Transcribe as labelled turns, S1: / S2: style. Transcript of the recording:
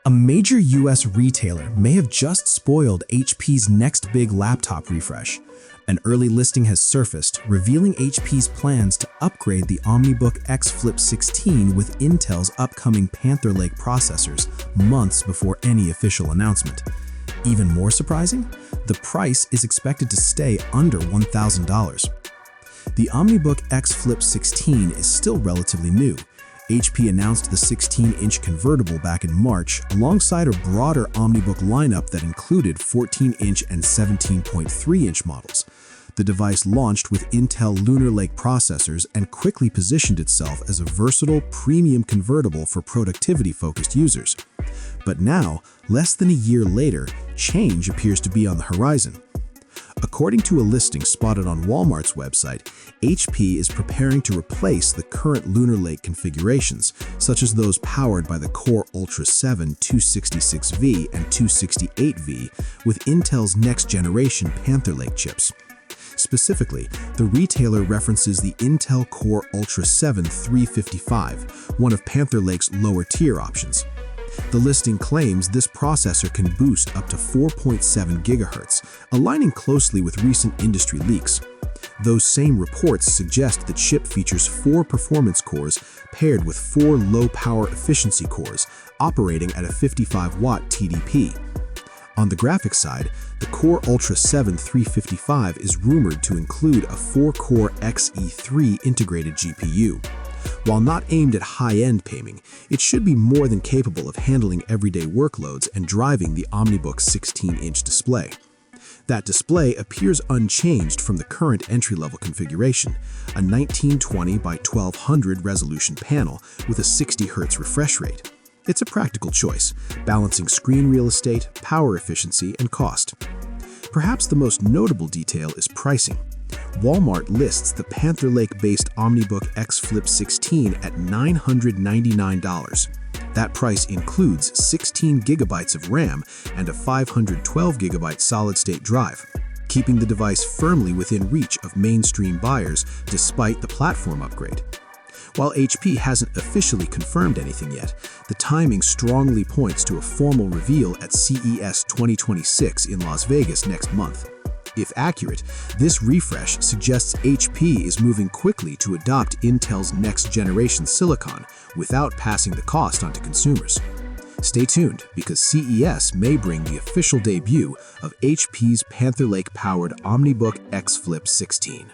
S1: A major US retailer may have just spoiled HP's next big laptop refresh. An early listing has surfaced, revealing HP's plans to upgrade the OmniBook X Flip 16 with Intel's upcoming Panther Lake processors months before any official announcement. Even more surprising, the price is expected to stay under $1,000. The OmniBook X Flip 16 is still relatively new. HP announced the 16-inch convertible back in March, alongside a broader OmniBook lineup that included 14-inch and 17.3-inch models. The device launched with Intel Lunar Lake processors and quickly positioned itself as a versatile, premium convertible for productivity-focused users. But now, less than a year later, change appears to be on the horizon. According to a listing spotted on Walmart's website, HP is preparing to replace the current Lunar Lake configurations, such as those powered by the Core Ultra 7 266V and 268V, with Intel's next-generation Panther Lake chips. Specifically, the retailer references the Intel Core Ultra 7 355, one of Panther Lake's lower-tier options. The listing claims this processor can boost up to 4.7 GHz, aligning closely with recent industry leaks. Those same reports suggest the chip features 4 performance cores paired with 4 low-power efficiency cores, operating at a 55-watt TDP. On the graphics side, the Core Ultra 7 355 is rumored to include a 4-core Xe3 integrated GPU. While not aimed at high-end gaming, it should be more than capable of handling everyday workloads and driving the OmniBook 16-inch display. That display appears unchanged from the current entry-level configuration, a 1920 by 1200 resolution panel with a 60 Hz refresh rate. It's a practical choice, balancing screen real estate, power efficiency, and cost. Perhaps the most notable detail is pricing. Walmart lists the Panther Lake-based OmniBook X Flip 16 at $999. That price includes 16 GB of RAM and a 512 GB solid-state drive, keeping the device firmly within reach of mainstream buyers despite the platform upgrade. While HP hasn't officially confirmed anything yet, the timing strongly points to a formal reveal at CES 2026 in Las Vegas next month. If accurate, this refresh suggests HP is moving quickly to adopt Intel's next-generation silicon without passing the cost onto consumers. Stay tuned, because CES may bring the official debut of HP's Panther Lake-powered OmniBook X Flip 16.